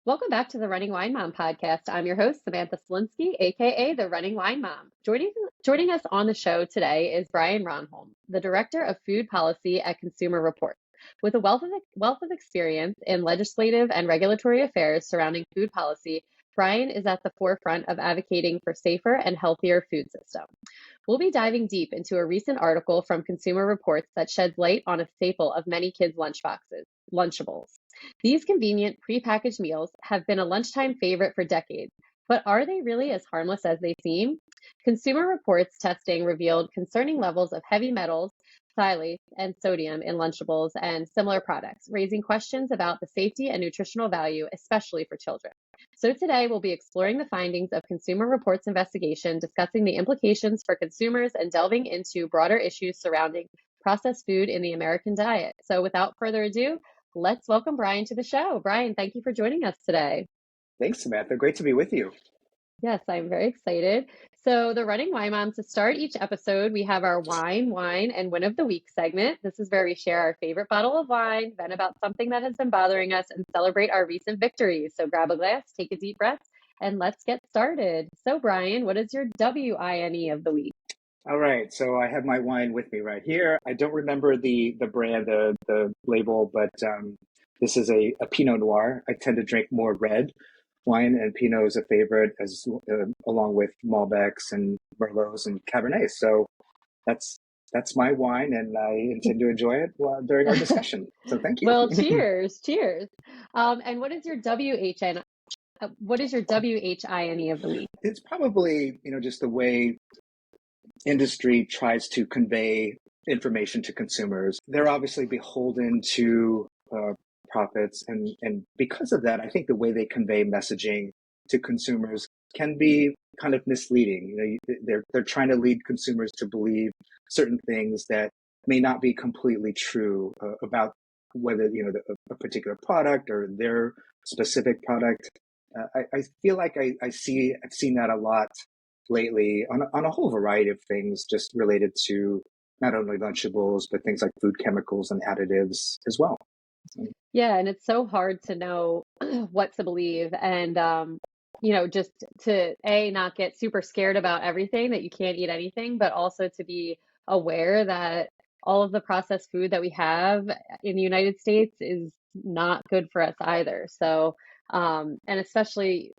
Welcome back to the Running Wine Mom podcast. I'm your host, Samantha Cieslinski, aka the Running Wine Mom. Joining us on the show today is Brian Ronholm, the Director of Food Policy at Consumer Reports. With a wealth of experience in legislative and regulatory affairs surrounding food policy, Brian is at the forefront of advocating for safer and healthier food system. We'll be diving deep into a recent article from Consumer Reports that sheds light on a staple of many kids' lunchboxes, Lunchables. These convenient prepackaged meals have been a lunchtime favorite for decades, but are they really as harmless as they seem? Consumer Reports testing revealed concerning levels of heavy metals, phthalates, and sodium in Lunchables and similar products, raising questions about the safety and nutritional value, especially for children. So today we'll be exploring the findings of Consumer Reports investigation, discussing the implications for consumers, and delving into broader issues surrounding processed food in the American diet. So without further ado, let's welcome Brian to the show. Brian, thank you for joining us today. Thanks, Samantha. Great to be with you. Yes, I'm very excited. So the Running Wine Mom, to start each episode, we have our wine, and win of the week segment. This is where we share our favorite bottle of wine, vent about something that has been bothering us, and celebrate our recent victories. So grab a glass, take a deep breath, and let's get started. So Brian, what is your WINE of the week? All right, so I have my wine with me right here. I don't remember the brand, the label, but this is a Pinot Noir. I tend to drink more red wine, and Pinot is a favorite, as along with Malbecs and Merlots and Cabernets. So that's my wine, and I intend to enjoy it during our discussion. So thank you. Well, cheers. And what is your WHINE of the week? It's probably just the way industry tries to convey information to consumers. They're obviously beholden to profits, and because of that, I think the way they convey messaging to consumers can be kind of misleading. They're trying to lead consumers to believe certain things that may not be completely true about whether a particular product or their specific product. I feel like I've seen that a lot lately on a whole variety of things, just related to not only Lunchables, but things like food chemicals and additives as well. Yeah, and it's so hard to know what to believe, and just to not get super scared about everything, that you can't eat anything, but also to be aware that all of the processed food that we have in the United States is not good for us either. So and especially,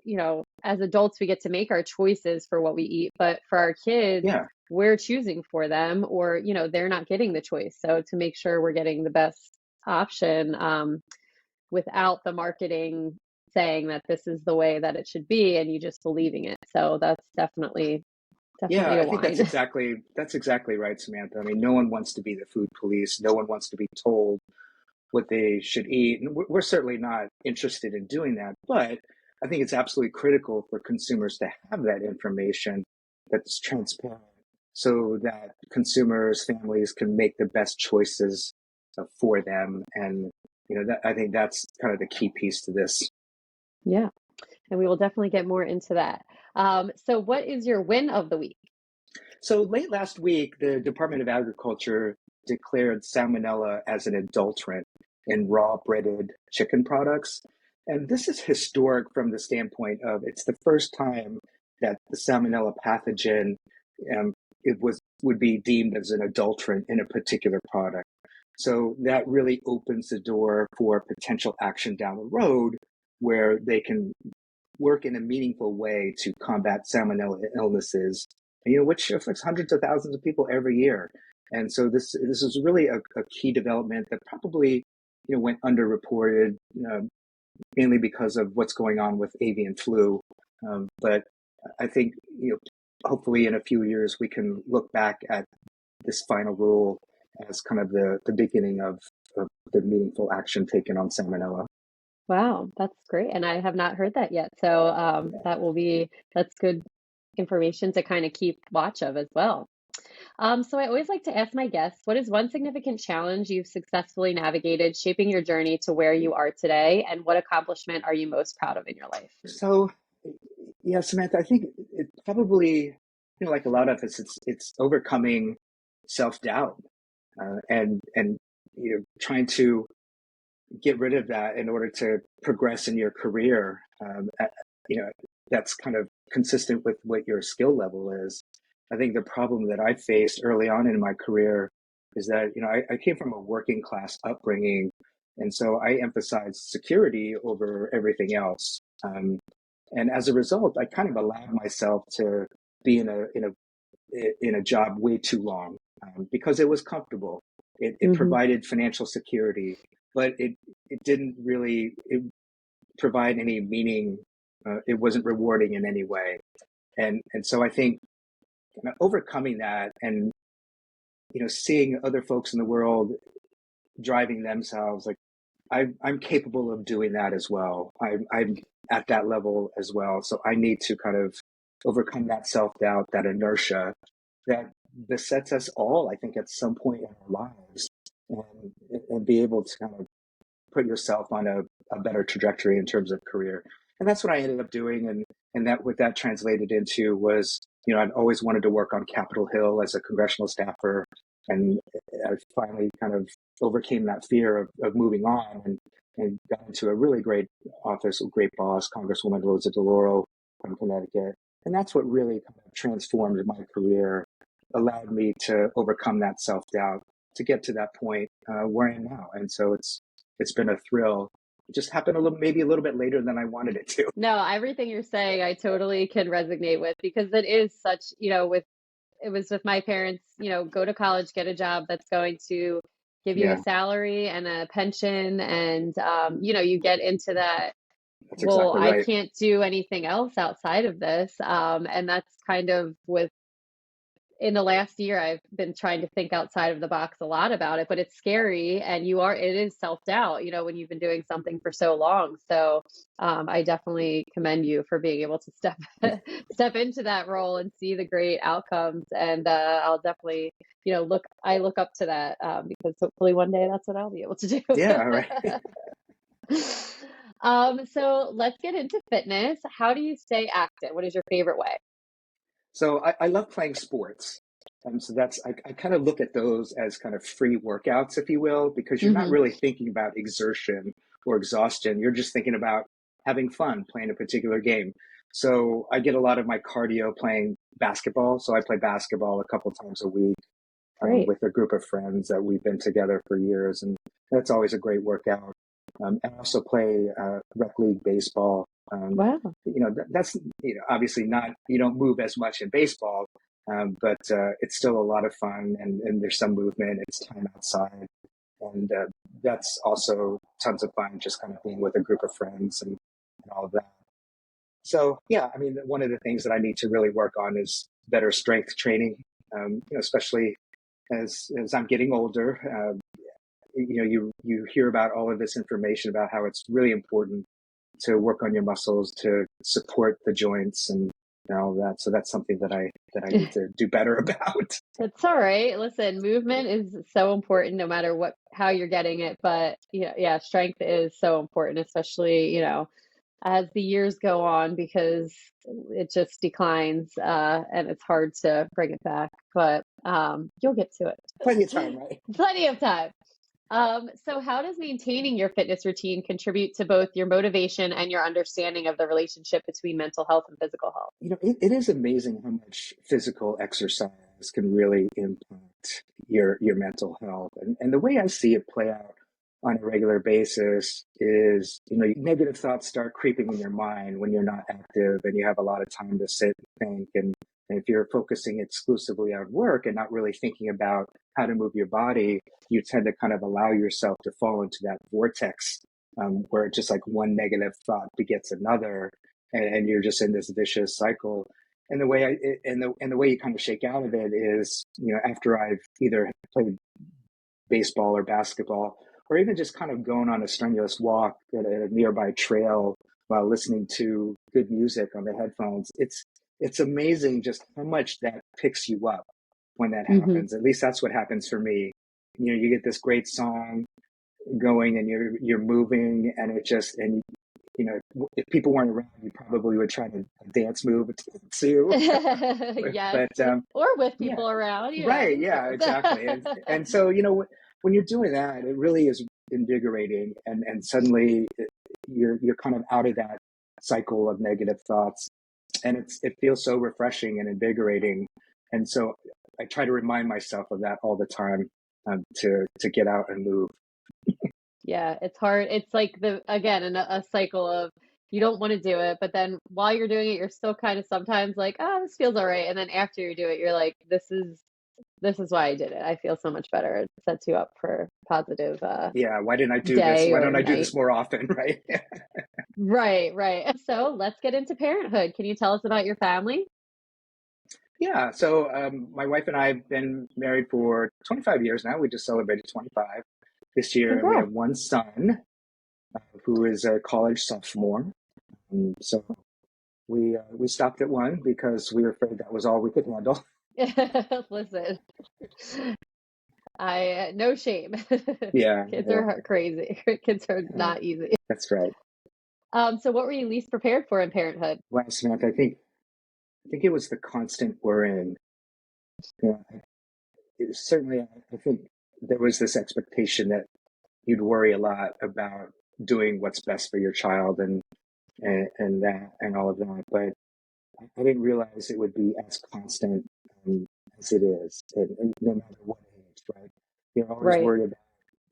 as adults, we get to make our choices for what we eat, but for our kids, Yeah. we're choosing for them, or, they're not getting the choice. So to make sure we're getting the best option without the marketing saying that this is the way that it should be and you just believing it. So that's definitely Yeah, a I think wine. that's exactly right, Samantha. I mean, no one wants to be the food police. No one wants to be told what they should eat. And we're certainly not interested in doing that. But I think it's absolutely critical for consumers to have that information that's transparent, so that consumers, families can make the best choices for them. And, I think that's kind of the key piece to this. Yeah, and we will definitely get more into that. So what is your win of the week? So late last week, the Department of Agriculture declared salmonella as an adulterant in raw breaded chicken products. And this is historic from the standpoint of it's the first time that the salmonella pathogen would be deemed as an adulterant in a particular product. So that really opens the door for potential action down the road, where they can work in a meaningful way to combat salmonella illnesses, which affects hundreds of thousands of people every year. And so this is really a key development that probably went underreported, mainly because of what's going on with avian flu. But I think hopefully in a few years we can look back at this final rule as kind of the beginning of the meaningful action taken on salmonella. Wow, that's great. And I have not heard that yet. So that's good information to kind of keep watch of as well. So I always like to ask my guests, what is one significant challenge you've successfully navigated, shaping your journey to where you are today? And what accomplishment are you most proud of in your life? So, yeah, Samantha, I think it probably, like a lot of us, it's overcoming self-doubt and trying to get rid of that in order to progress in your career. You know, that's kind of consistent with what your skill level is. I think the problem that I faced early on in my career is that, I came from a working class upbringing. And so I emphasized security over everything else. And as a result, I kind of allowed myself to be in a job way too long because it was comfortable. It provided financial security, but it didn't really provide any meaning. It wasn't rewarding in any way. And so I think overcoming that and, seeing other folks in the world driving themselves, like I'm capable of doing that as well. I'm at that level as well. So I need to kind of overcome that self-doubt, that inertia that besets us all, I think, at some point in our lives, and be able to kind of put yourself on a better trajectory in terms of career. And that's what I ended up doing. And that what that translated into was, I'd always wanted to work on Capitol Hill as a congressional staffer. And I finally kind of overcame that fear of moving on and got into a really great office, a great boss, Congresswoman Rosa DeLauro from Connecticut. And that's what really kind of transformed my career, allowed me to overcome that self-doubt to get to that point where I am now. And so it's been a thrill. It just happened maybe a little bit later than I wanted it to. No, everything you're saying, I totally can resonate with, because it is such, it was with my parents, go to college, get a job that's going to give you a salary and a pension. And, you get into that. That's Well, exactly I right. can't do anything else outside of this. And that's kind of in the last year, I've been trying to think outside of the box a lot about it, but it's scary. And it is self-doubt, when you've been doing something for so long. So I definitely commend you for being able to step into that role and see the great outcomes. And I'll definitely, I look up to that because hopefully one day that's what I'll be able to do. Yeah, right. So let's get into fitness. How do you stay active? What is your favorite way? So I love playing sports. So I kind of look at those as kind of free workouts, if you will, because you're not Hmm. really thinking about exertion or exhaustion. You're just thinking about having fun playing a particular game. So I get a lot of my cardio playing basketball. So I play basketball a couple times a week Great. with a group of friends that we've been together for years. And that's always a great workout. And I also play rec league baseball. Wow. That's obviously not, you don't move as much in baseball, but it's still a lot of fun, and there's some movement. It's time outside, and that's also tons of fun, just kind of being with a group of friends and all of that. So yeah, I mean, one of the things that I need to really work on is better strength training, especially as I'm getting older. You hear about all of this information about how it's really important to work on your muscles to support the joints and all that. So that's something that I need to do better about. That's all right. Listen, movement is so important no matter how you're getting it. But yeah, strength is so important, especially, as the years go on, because it just declines and it's hard to bring it back. But you'll get to Plenty of time, it. right? Plenty of time. So how does maintaining your fitness routine contribute to both your motivation and your understanding of the relationship between mental health and physical health? It is amazing how much physical exercise can really impact your mental health. And the way I see it play out on a regular basis is, negative thoughts start creeping in your mind when you're not active and you have a lot of time to sit and think. And if you're focusing exclusively on work and not really thinking about how to move your body, you tend to kind of allow yourself to fall into that vortex where it's just like one negative thought begets another, and you're just in this vicious cycle. And the way you kind of shake out of it is, after I've either played baseball or basketball, or even just kind of going on a strenuous walk at a nearby trail while listening to good music on the headphones, it's amazing just how much that picks you up when that Hmm. happens. At least that's what happens for me. You get this great song going and you're moving, and if people weren't around, you probably would try to dance move too. Yes. But Or with yeah, people around, right, who yeah, cares? exactly. And so when you're doing that, it really is invigorating, and suddenly you're kind of out of that cycle of negative thoughts, and it feels so refreshing and invigorating. And so I try to remind myself of that all the time, to get out and move. Yeah, it's hard. It's like again, a cycle of you don't want to do it, but then while you're doing it, you're still kind of sometimes like, oh, this feels all right. And then after you do it, you're like, this is why I did it. I feel so much better. It sets you up for positive Yeah, why didn't I do this? day Why or don't I do night. this more often, right? Right, right. So let's get into parenthood. Can you tell us about your family? Yeah, so my wife and I have been married for 25 years now. We just celebrated 25 this year, and we have Congrats. one son who is a college sophomore. So we stopped at one because we were afraid that was all we could handle. Listen, I no shame. Yeah, Kids yeah, are crazy. Kids are uh, not easy. that's right. So what were you least prepared for in parenthood? Well, Samantha, I think it was the constant worrying. Yeah, certainly, I think there was this expectation that you'd worry a lot about doing what's best for your child, and that and all of that. But I didn't realize it would be as constant, as it is, and no matter what age, right? You're always Right. worried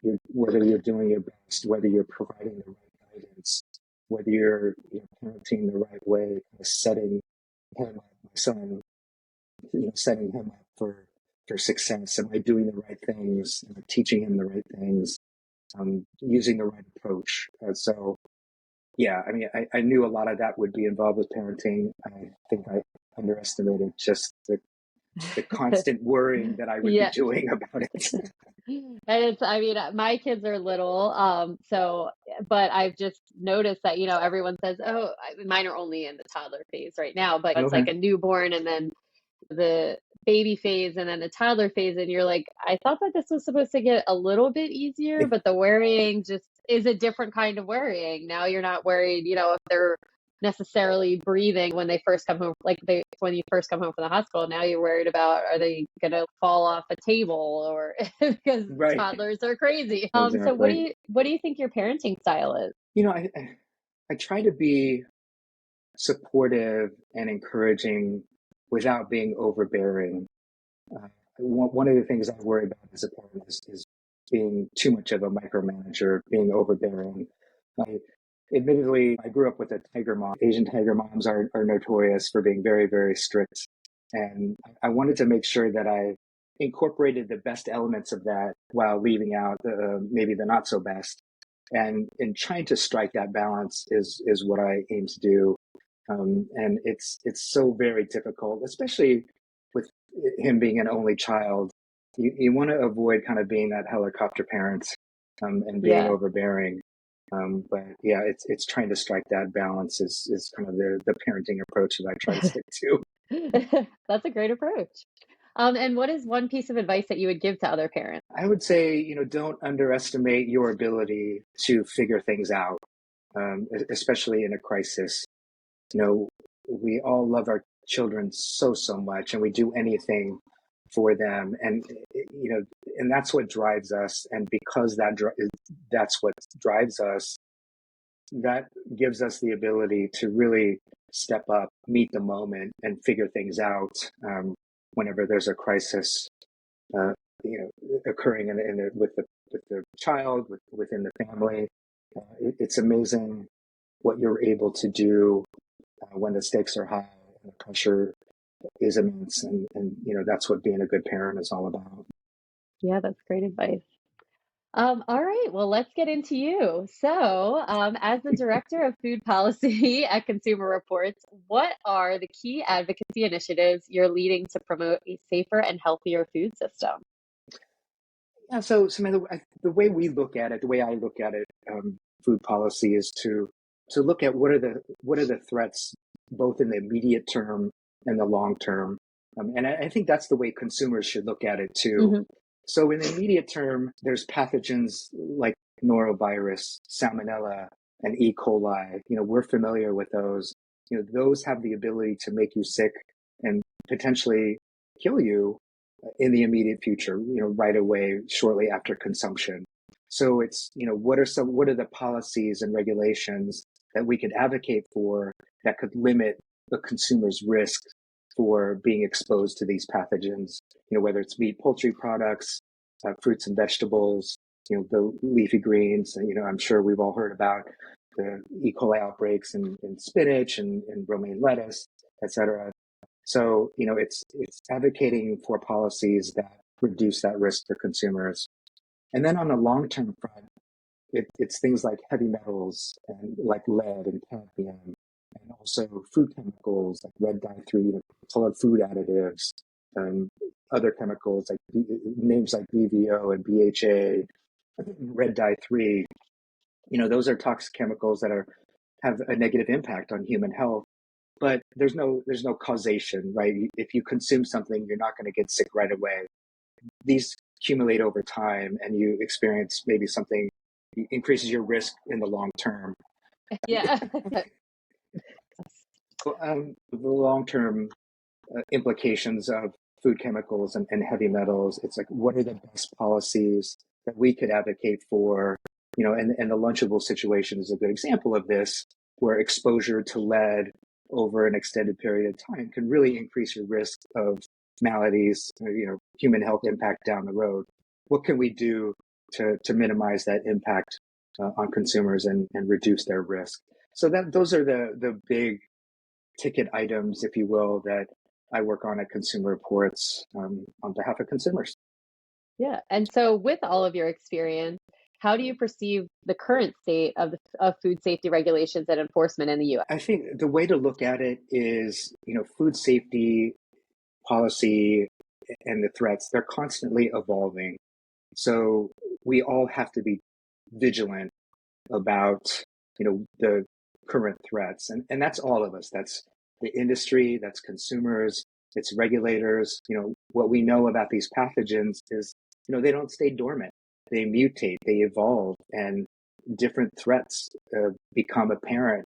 about whether you're doing your best, whether you're providing the right guidance, whether you're parenting the right way, kind of setting him up, my son, setting him up for success. Am I doing the right things? Am I teaching him the right things? Using the right approach. So yeah, I mean, I knew a lot of that would be involved with parenting. I think I underestimated just the constant worrying that I would be Yeah. doing about it. And I mean, my kids are little, but I've just noticed that, everyone says, oh, mine are only in the toddler phase right now, but it's Okay. like a newborn and then the baby phase and then the toddler phase. And you're like, I thought that this was supposed to get a little bit easier, but the worrying just is a different kind of worrying. Now you're not worried, if they're necessarily breathing when they first come home, like when you first come home from the hospital. Now you're worried about, are they gonna fall off a table, or because Right. toddlers are crazy. So Exactly. what do you think your parenting style is? I try to be supportive and encouraging without being overbearing. One of the things I worry about as a parent is being too much of a micromanager, being overbearing. I, Admittedly, I grew up with a tiger mom. Asian tiger moms are notorious for being very, very strict. And I wanted to make sure that I incorporated the best elements of that while leaving out maybe the not so best. And in trying to strike that balance is what I aim to do. And it's so very difficult, especially with him being an only child. You want to avoid kind of being that helicopter parent, and being Yeah. overbearing. But yeah, it's trying to strike that balance is kind of the parenting approach that I try to stick to. That's a great approach. And what is one piece of advice that you would give to other parents? I would say, don't underestimate your ability to figure things out, especially in a crisis. You know, we all love our children so much, and we do anything for them, and and that's what drives us. And because that's what drives us, that gives us the ability to really step up, meet the moment, and figure things out, whenever there's a crisis, uh, occurring with the child, within the family. It's amazing what you're able to do when the stakes are high and the pressure is immense, and that's what being a good parent is all about. Yeah, that's great advice. All right, well, let's get into you. So, as the director of food policy at Consumer Reports, what are the key advocacy initiatives you're leading to promote a safer and healthier food system? Yeah, so Samantha, the way we look at it, the way I look at it, food policy is to look at what are the threats, both in the immediate term and the long term, and I think that's the way consumers should look at it too. Hmm. So in the immediate term, there's pathogens like norovirus, salmonella, and E. coli. We're familiar with those. Those have the ability to make you sick and potentially kill you in the immediate future, right away, shortly after consumption. So it's, what are the policies and regulations that we could advocate for that could limit the consumer's risk for being exposed to these pathogens, whether it's meat, poultry products, fruits and vegetables, the leafy greens. I'm sure we've all heard about the E. coli outbreaks in spinach and romaine lettuce, et cetera. So, it's advocating for policies that reduce that risk for consumers. And then on the long-term front, it's things like heavy metals and like lead and cadmium, and also food chemicals like red dye 3, colored food additives, other chemicals like names like BVO and BHA, red dye 3. Those are toxic chemicals that have a negative impact on human health. But there's no causation, right? If you consume something, you're not going to get sick right away. These accumulate over time, and you experience maybe something increases your risk in the long term. Yeah. The long-term implications of food chemicals and heavy metals, it's like, what are the best policies that we could advocate for? And the Lunchables situation is a good example of this, where exposure to lead over an extended period of time can really increase your risk of maladies, human health impact down the road. What can we do to minimize that impact on consumers and reduce their risk? So those are the big ticket items, if you will, that I work on at Consumer Reports on behalf of consumers. Yeah. And so with all of your experience, how do you perceive the current state of food safety regulations and enforcement in the US? I think the way to look at it is, food safety policy and the threats, they're constantly evolving. So we all have to be vigilant about, the current threats. And that's all of us. That's the industry, that's consumers, it's regulators. What we know about these pathogens is, they don't stay dormant. They mutate, they evolve, and different threats become apparent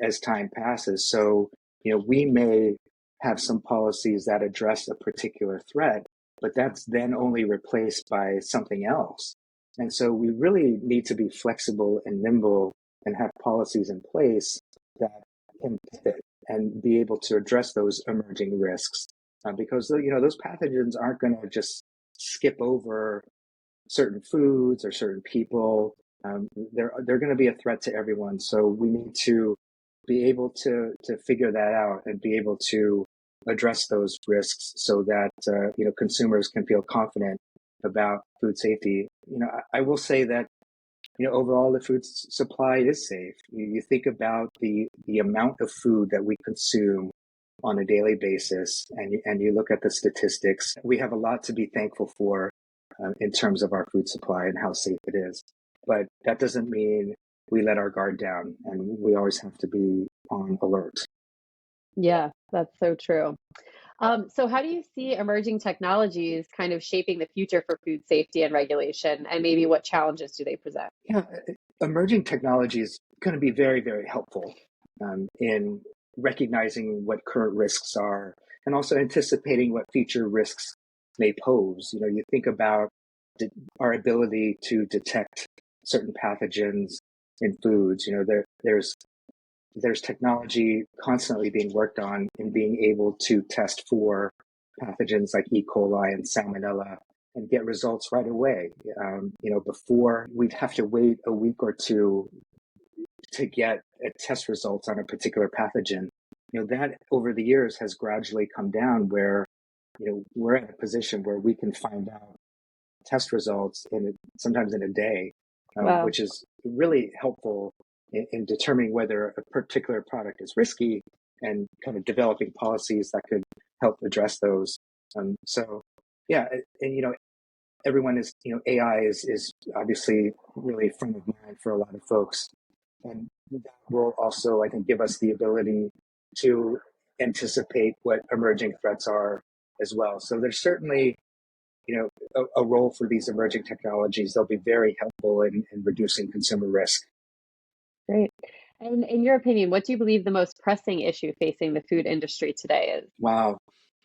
as time passes. So, we may have some policies that address a particular threat, but that's then only replaced by something else. And so we really need to be flexible and nimble and have policies in place that can pivot and be able to address those emerging risks. Because, those pathogens aren't going to just skip over certain foods or certain people. They're going to be a threat to everyone. So we need to be able to figure that out and be able to address those risks so that consumers can feel confident about food safety. I will say that overall the food supply is safe. You think about the amount of food that we consume on a daily basis, and you look at the statistics. We have a lot to be thankful for in terms of our food supply and how safe it is. But that doesn't mean we let our guard down, and we always have to be on alert. Yeah, that's so true. So how do you see emerging technologies kind of shaping the future for food safety and regulation, and maybe what challenges do they present? Yeah, emerging technology is going to be very, very helpful in recognizing what current risks are and also anticipating what future risks may pose. You think about our ability to detect certain pathogens in foods. There's technology constantly being worked on in being able to test for pathogens like E. coli and Salmonella and get results right away. Before we'd have to wait a week or two to get a test results on a particular pathogen. That over the years has gradually come down where, we're in a position where we can find out test results sometimes in a day, Wow. which is really helpful in determining whether a particular product is risky and kind of developing policies that could help address those. So, yeah, and everyone is, AI is obviously really front of mind for a lot of folks, and that will also, I think, give us the ability to anticipate what emerging threats are as well. So there's certainly a role for these emerging technologies. They'll be very helpful in reducing consumer risk. Great. And in your opinion, what do you believe the most pressing issue facing the food industry today is? Wow.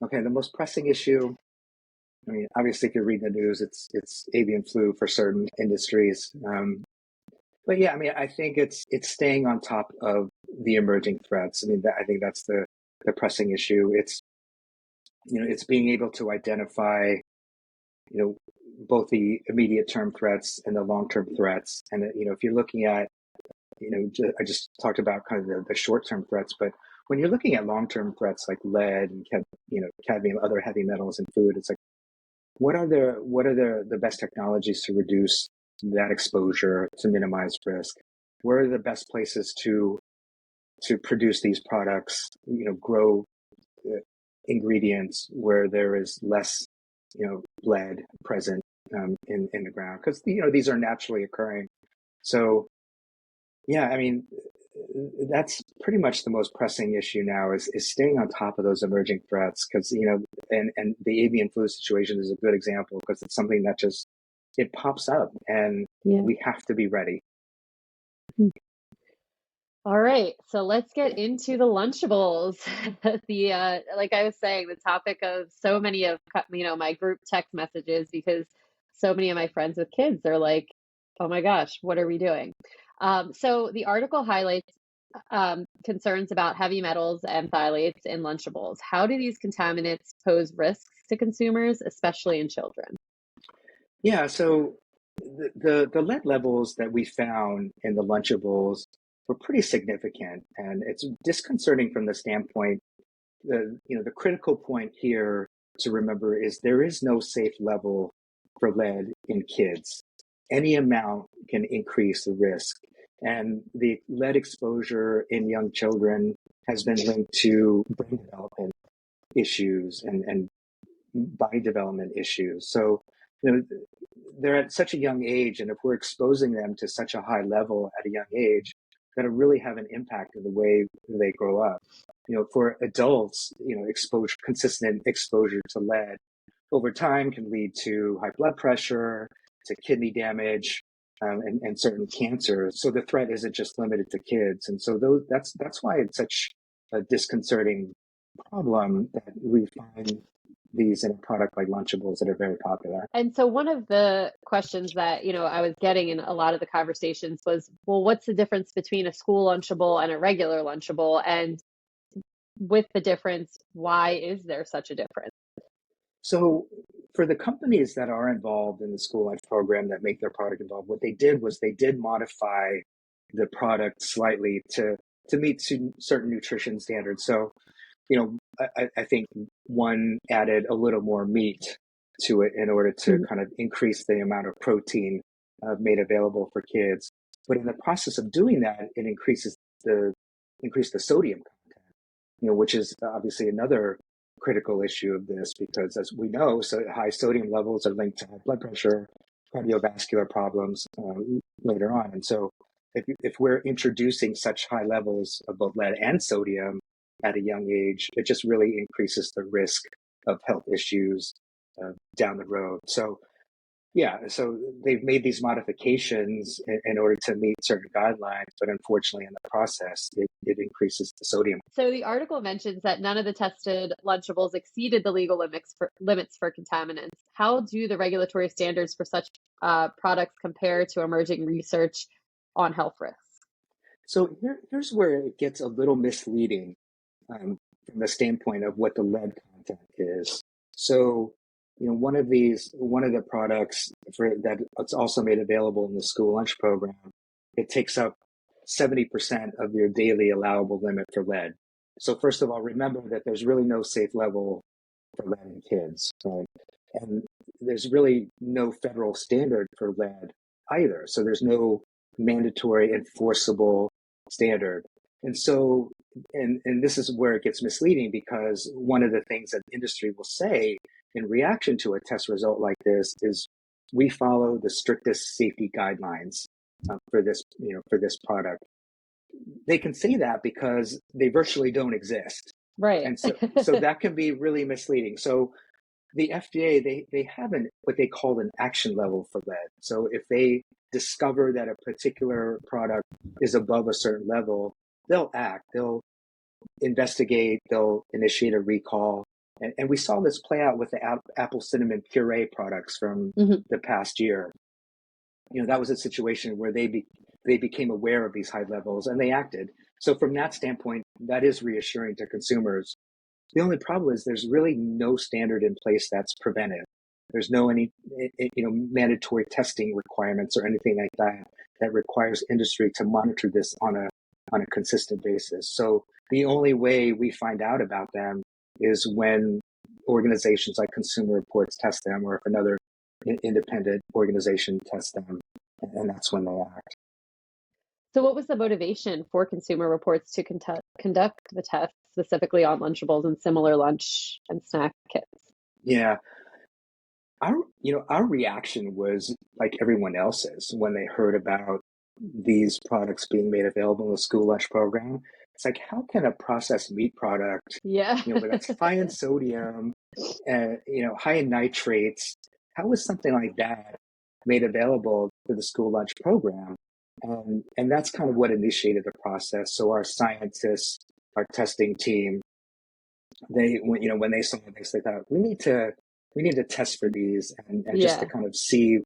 Okay, the most pressing issue, I mean, obviously, if you read the news, it's avian flu for certain industries. But yeah, I mean, I think it's staying on top of the emerging threats. I mean, I think that's the pressing issue. It's being able to identify, both the immediate term threats and the long term threats. And if you're looking at, I just talked about kind of the short term threats, but when you're looking at long term threats like lead and cadmium, other heavy metals in food, it's like, what are the best technologies to reduce that exposure, to minimize risk? Where are the best places to produce these products? Grow ingredients where there is less, lead present in the ground, because these are naturally occurring. So yeah, I mean, that's pretty much the most pressing issue now is staying on top of those emerging threats, because and the avian flu situation is a good example, because it's something that just it pops up, and we have to be ready. All right, so let's get into the Lunchables. Like I was saying, the topic of so many of my group text messages, because so many of my friends with kids are like, "Oh my gosh, what are we doing?" So the article highlights concerns about heavy metals and phthalates in Lunchables. How do these contaminants pose risks to consumers, especially in children? Yeah, so the lead levels that we found in the Lunchables were pretty significant, and it's disconcerting from the standpoint. The critical point here to remember is there is no safe level for lead in kids. Any amount can increase the risk, and the lead exposure in young children has been linked to brain development issues and body development issues. So, they're at such a young age, and if we're exposing them to such a high level at a young age, that'll really have an impact on the way they grow up. For adults, consistent exposure to lead over time can lead to high blood pressure, to kidney damage, and certain cancers. So the threat isn't just limited to kids, and so that's why it's such a disconcerting problem that we find these in a product like Lunchables that are very popular. And so one of the questions that, I was getting in a lot of the conversations was, well, what's the difference between a school Lunchable and a regular Lunchable? And with the difference, why is there such a difference? So for the companies that are involved in the school lunch program that make their product involved, what they did was they did modify the product slightly to meet certain nutrition standards. So, I think one added a little more meat to it in order to kind of increase the amount of protein made available for kids. But in the process of doing that, it increased the sodium content, which is obviously another critical issue of this, because as we know, so high sodium levels are linked to high blood pressure, cardiovascular problems later on. And so if we're introducing such high levels of both lead and sodium at a young age, it just really increases the risk of health issues down the road. So yeah, so they've made these modifications in order to meet certain guidelines, but unfortunately in the process, it increases the sodium. So the article mentions that none of the tested Lunchables exceeded the legal limits for contaminants. How do the regulatory standards for such products compare to emerging research on health risks? So here's where it gets a little misleading from the standpoint of what the lead content is. So, one of the products that's also made available in the school lunch program, it takes up 70% of your daily allowable limit for lead. So first of all, remember that there's really no safe level for lead in kids, right? And there's really no federal standard for lead either. So there's no mandatory enforceable standard. And so, and this is where it gets misleading, because one of the things that the industry will say in reaction to a test result like this is, we follow the strictest safety guidelines for this product. They can say that because they virtually don't exist. Right. And so that can be really misleading. So the FDA, they have what they call an action level for lead. So if they discover that a particular product is above a certain level, they'll act, they'll investigate, they'll initiate a recall. And we saw this play out with the apple cinnamon puree products from Hmm. the past year. That was a situation where they became aware of these high levels and they acted. So from that standpoint, that is reassuring to consumers. The only problem is there's really no standard in place that's preventive. There's no any mandatory testing requirements or anything like that that requires industry to monitor this on a consistent basis. So the only way we find out about them is when organizations like Consumer Reports test them, or if another independent organization tests them, and that's when they act. So, what was the motivation for Consumer Reports to conduct the tests specifically on Lunchables and similar lunch and snack kits? Yeah, our reaction was like everyone else's when they heard about these products being made available in the school lunch program. It's like, how can a processed meat product, Yeah. where that's high in sodium and high in nitrates, how is something like that made available to the school lunch program? And that's kind of what initiated the process. So our scientists, our testing team, when they saw this, they thought we need to test for these and just to Yeah. kind of see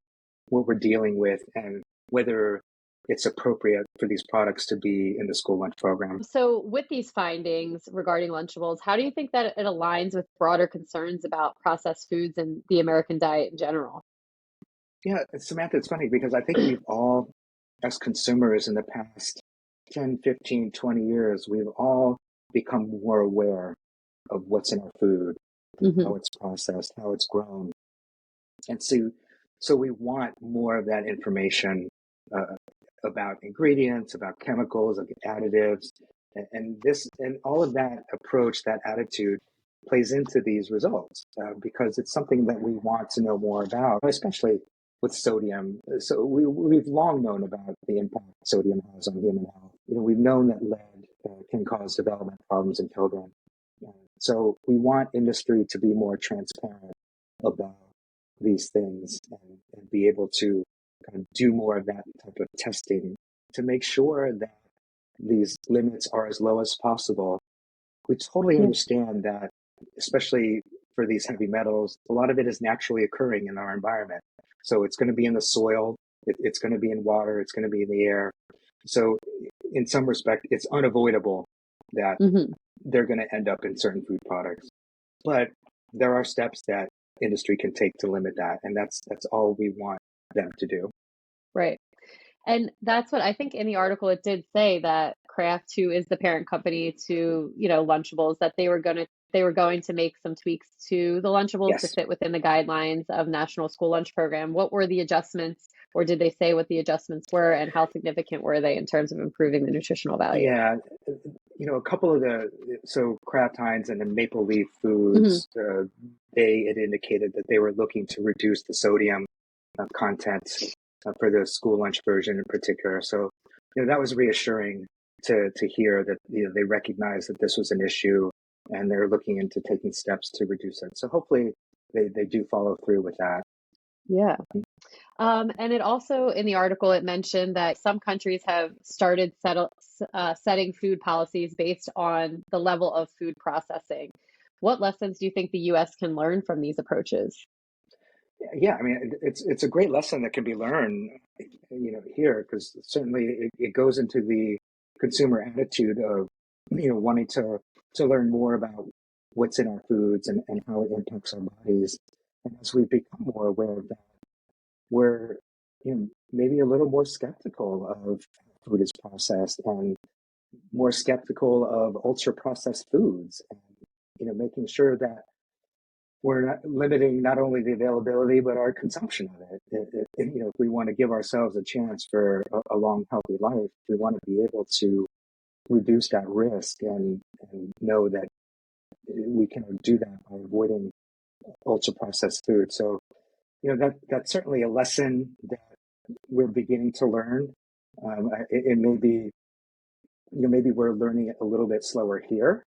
what we're dealing with and whether it's appropriate for these products to be in the school lunch program. So, with these findings regarding Lunchables, how do you think that it aligns with broader concerns about processed foods and the American diet in general? Yeah, Samantha, it's funny because I think we've all, as consumers in the past 10, 15, 20 years, we've all become more aware of what's in our food, Hmm. how it's processed, how it's grown. And so we want more of that information uh, about ingredients, about chemicals, like additives, and all of that approach, that attitude plays into these results because it's something that we want to know more about, especially with sodium. So we've long known about the impact sodium has on human health. We've known that lead can cause development problems in children. So we want industry to be more transparent about these things and be able to kind of do more of that type of testing to make sure that these limits are as low as possible. We totally Yeah. understand that, especially for these heavy metals, a lot of it is naturally occurring in our environment. So it's going to be in the soil, it's going to be in water, it's going to be in the air. So in some respect, it's unavoidable that Hmm. they're going to end up in certain food products. But there are steps that industry can take to limit that, and that's all we want them to do. Right. And that's what I think in the article it did say that Kraft, who is the parent company to, Lunchables, that they were going to make some tweaks to the Lunchables to Yes. fit within the guidelines of National School Lunch Program. What were the adjustments, or did they say what the adjustments were, and how significant were they in terms of improving the nutritional value? Yeah. A couple of so Kraft Heinz and the Maple Leaf Hmm. Foods, they had indicated that they were looking to reduce the sodium content for the school lunch version in particular. So, that was reassuring to hear that they recognize that this was an issue and they're looking into taking steps to reduce it. So hopefully they do follow through with that. Yeah. And it also, in the article, it mentioned that some countries have started setting food policies based on the level of food processing. What lessons do you think the U.S. can learn from these approaches? Yeah, I mean, it's a great lesson that can be learned, here, because certainly it goes into the consumer attitude of, wanting to learn more about what's in our foods and how it impacts our bodies. And as we become more aware of that, we're, maybe a little more skeptical of how food is processed and more skeptical of ultra processed foods, and, making sure that we're not limiting not only the availability but our consumption of it. If we want to give ourselves a chance for a long, healthy life, we want to be able to reduce that risk and know that we can do that by avoiding ultra processed food. So, that's certainly a lesson that we're beginning to learn. It may be, maybe we're learning it a little bit slower here,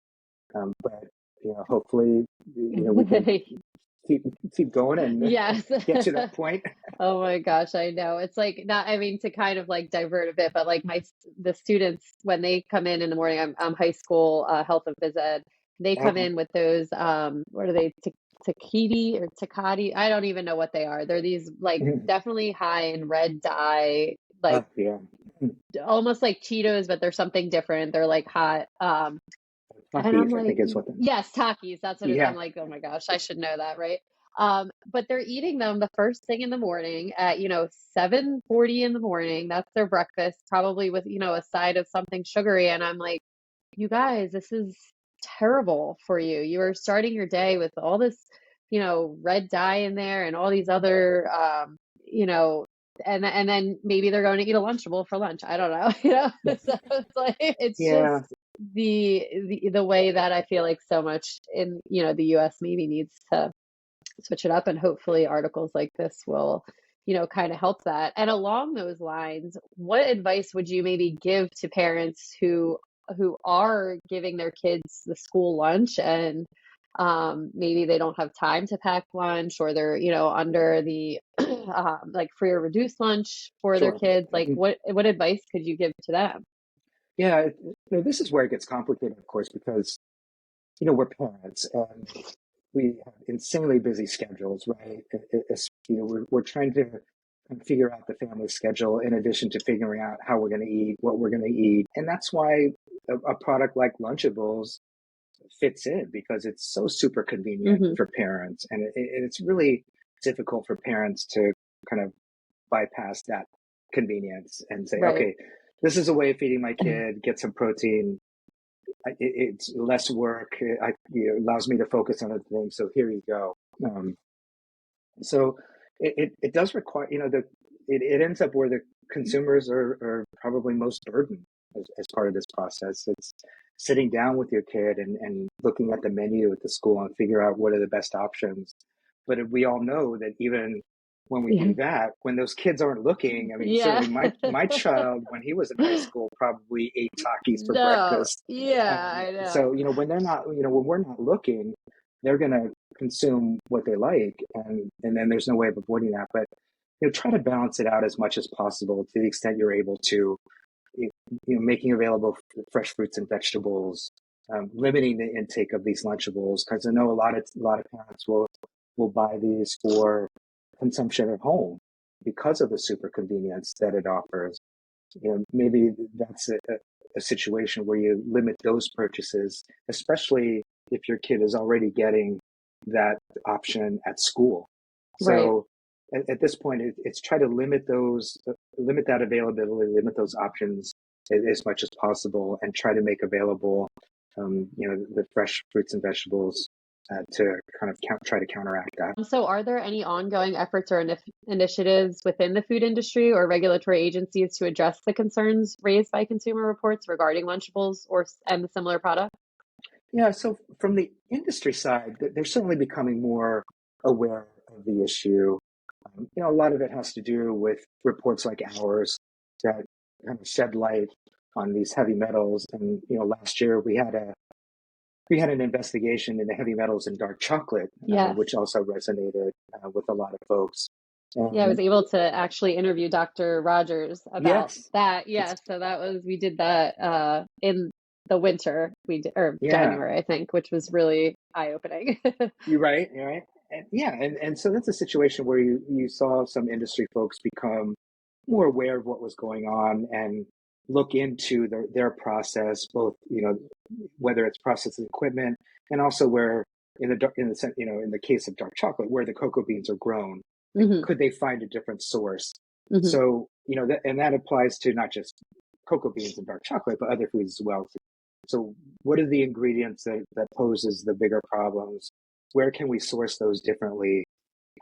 but hopefully, we can keep keep going and Yes. get to that point. Oh my gosh, I know. It's like not, I mean, to kind of like divert a bit, but like the students, when they come in the morning, I'm high school health and phys ed, They come in with those, what are they, Takiti or Takati? I don't even know what they are. They're these like definitely high in red dye, like Yeah. almost like Cheetos, but they're something different. They're like hot. And I'm Takis, I like, think is what. yes, Takis. That's what it is. Yeah, I'm like, oh my gosh, I should know that, right? But they're eating them the first thing in the morning at, 7:40 in the morning. That's their breakfast, probably with, a side of something sugary. And I'm like, you guys, this is terrible for you. You are starting your day with all this, red dye in there and all these other, and then maybe they're going to eat a Lunchable for lunch. I don't know, So it's like it's just yeah, the way that I feel like so much in, the US maybe needs to switch it up, and hopefully articles like this will, kind of help that. And along those lines, what advice would you maybe give to parents who are giving their kids the school lunch and maybe they don't have time to pack lunch, or they're, under the like free or reduced lunch for their sure. kids? Like what advice could you give to them? Yeah, this is where it gets complicated, of course, because we're parents and we have insanely busy schedules, right? We're trying to kind of figure out the family schedule in addition to figuring out how we're going to eat, what we're going to eat, and that's why a product like Lunchables fits in because it's so super convenient Hmm. for parents, and it's really difficult for parents to kind of bypass that convenience and say, Right. okay, this is a way of feeding my kid, get some protein. It's less work. It allows me to focus on other things. So here you go. So it does require, it ends up where the consumers are probably most burdened as part of this process. It's sitting down with your kid and looking at the menu at the school and figure out what are the best options. But we all know that even when we Yeah. do that, when those kids aren't looking, I mean, Yeah. certainly my child, when he was in high school, probably ate Takis for No. breakfast. Yeah, I know. So, when they're not, when we're not looking, they're going to consume what they like, and then there's no way of avoiding that. But try to balance it out as much as possible to the extent you're able to. Making available fresh fruits and vegetables, limiting the intake of these Lunchables, because I know a lot of parents will buy these for consumption at home because of the super convenience that it offers. Maybe that's a situation where you limit those purchases, especially if your kid is already getting that option at school. Right. So at this point, it's try to limit that availability, limit those options as much as possible, and try to make available, the fresh fruits and vegetables to kind of try to counteract that. So are there any ongoing efforts or initiatives within the food industry or regulatory agencies to address the concerns raised by Consumer Reports regarding Lunchables and the similar product? Yeah, so from the industry side, they're certainly becoming more aware of the issue. A lot of it has to do with reports like ours that kind of shed light on these heavy metals. And last year we had an investigation into heavy metals in dark chocolate, Yes. which also resonated with a lot of folks. Yeah, I was And able to actually interview Dr. Rogers about yes, that. it's Yeah, so we did that in the winter, or yeah, January, I think, which was really eye-opening. you're right. And yeah, and so that's a situation where you saw some industry folks become more aware of what was going on and look into their process, both whether it's processing equipment and also where in the case of dark chocolate where the cocoa beans are grown, Hmm. could they find a different source? Hmm. So that applies to not just cocoa beans and dark chocolate, but other foods as well. So what are the ingredients that poses the bigger problems? Where can we source those differently?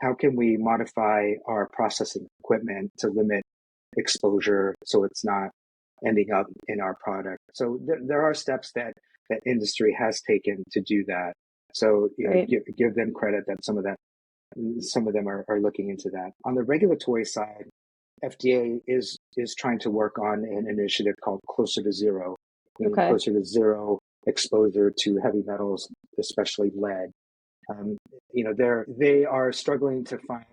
How can we modify our processing equipment to limit exposure so it's not ending up in our product? So there are steps that industry has taken to do that. So Right. give them credit that some of them are looking into that. On the regulatory side, FDA is trying to work on an initiative called Closer to Zero, meaning Okay. closer to zero exposure to heavy metals, especially lead. Um, they are struggling to find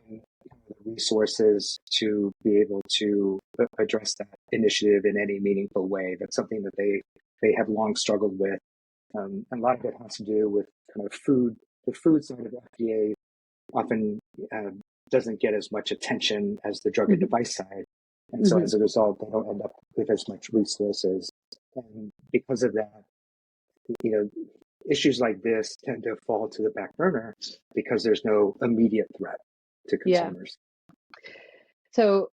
the resources to be able to address that initiative in any meaningful way. That's something that they have long struggled with. A lot of it has to do with kind of food. The food side of the FDA often doesn't get as much attention as the drug and device side. And so as a result, they don't end up with as much resources. And because of that, issues like this tend to fall to the back burner because there's no immediate threat to consumers. Yeah. So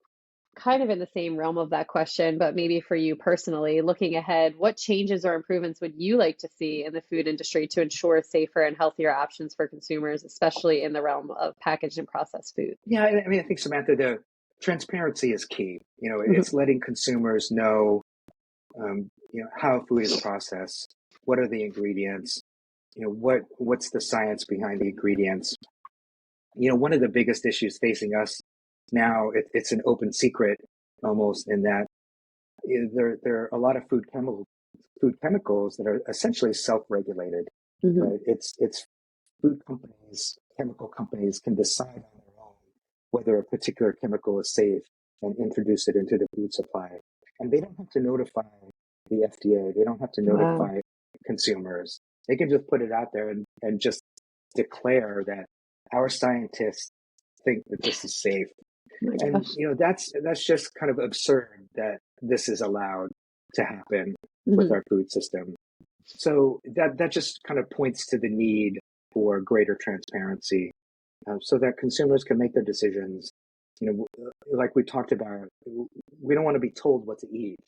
kind of in the same realm of that question, but maybe for you personally, looking ahead, what changes or improvements would you like to see in the food industry to ensure safer and healthier options for consumers, especially in the realm of packaged and processed food? Yeah, I mean, I think, Samantha, the transparency is key. It's letting consumers know, how food is processed, what are the ingredients, what's the science behind the ingredients. One of the biggest issues facing us now, it's an open secret almost, in that there are a lot of food chemicals that are essentially self-regulated. Right? It's food companies, chemical companies can decide on their own whether a particular chemical is safe and introduce it into the food supply. And they don't have to notify the FDA. They don't have to notify consumers. They can just put it out there and just declare that our scientists think that this is safe. And that's just kind of absurd that this is allowed to happen with our food system. So that just kind of points to the need for greater transparency, so that consumers can make their decisions. Like we talked about, we don't want to be told what to eat.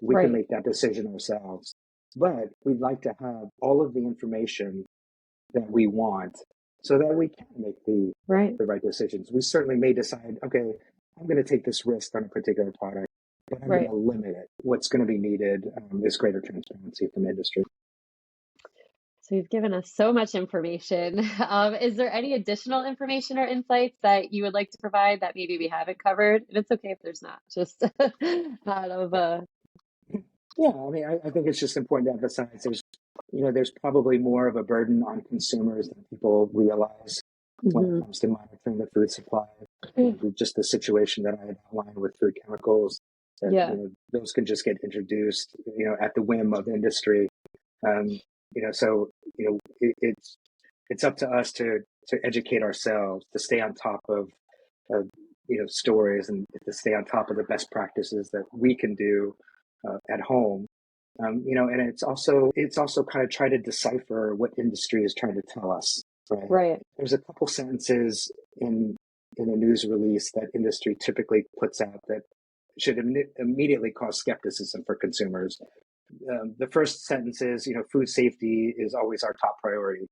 We can make that decision ourselves, but we'd like to have all of the information that we want so that we can make the right decisions. We certainly may decide, okay, I'm going to take this risk on a particular product, but I'm going to limit it. What's going to be needed is greater transparency from industry. So you've given us so much information. Is there any additional information or insights that you would like to provide that maybe we haven't covered? And it's okay if there's not, just out of Yeah, I mean, I think it's just important to emphasize there's probably more of a burden on consumers than people realize when it comes to monitoring the food supply. Just the situation that I had outlined with food chemicals, that, those can just get introduced, at the whim of industry. So it's up to us to educate ourselves, to stay on top of stories, and to stay on top of the best practices that we can do at home. And it's also kind of try to decipher what industry is trying to tell us. Right. There's a couple sentences in a news release that industry typically puts out that should immediately cause skepticism for consumers. The first sentence is, food safety is always our top priority.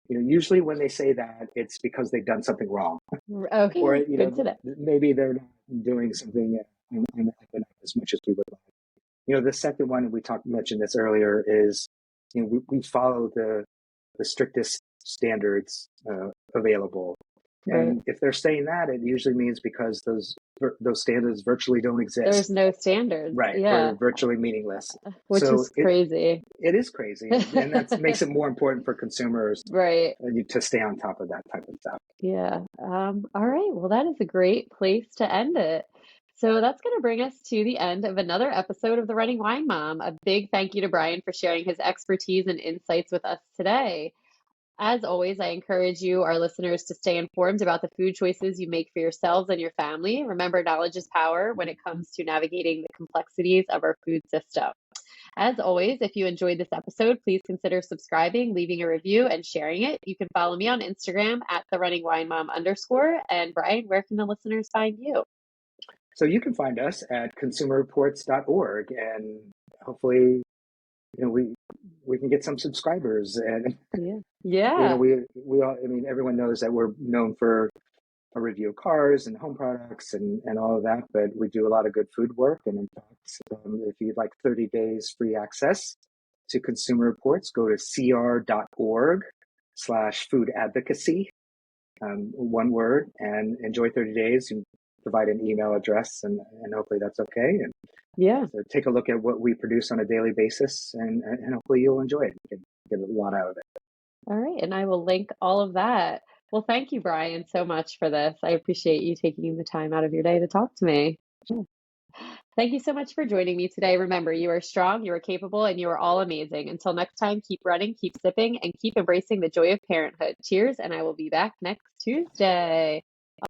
Usually when they say that, it's because they've done something wrong. Okay. Or, maybe they're not doing something as much as we would like. The second one, we mentioned this earlier, is, we follow the strictest standards available. And if they're saying that, it usually means because those standards virtually don't exist. There's no standards. Right. Yeah. They're virtually meaningless. Which is crazy. It is crazy. And that makes it more important for consumers to stay on top of that type of stuff. Yeah. All right. Well, that is a great place to end it. So that's going to bring us to the end of another episode of The Running Wine Mom. A big thank you to Brian for sharing his expertise and insights with us today. As always, I encourage you, our listeners, to stay informed about the food choices you make for yourselves and your family. Remember, knowledge is power when it comes to navigating the complexities of our food system. As always, if you enjoyed this episode, please consider subscribing, leaving a review, and sharing it. You can follow me on Instagram at @TheRunningWineMom_. And Brian, where can the listeners find you? So you can find us at consumerreports.org, and hopefully, we can get some subscribers. And we all, everyone knows that we're known for a review of cars and home products and all of that, but we do a lot of good food work. And in fact, if you'd like 30 days free access to Consumer Reports, go to cr.org/food advocacy, one word, and enjoy 30 days. You provide an email address, and hopefully that's okay. And so take a look at what we produce on a daily basis, and hopefully you'll enjoy it. You can get a lot out of it. All right. And I will link all of that. Well, thank you, Brian, so much for this. I appreciate you taking the time out of your day to talk to me. Thank you so much for joining me today. Remember, you are strong, you are capable, and you are all amazing. Until next time, keep running, keep sipping, and keep embracing the joy of parenthood. Cheers, and I will be back next Tuesday.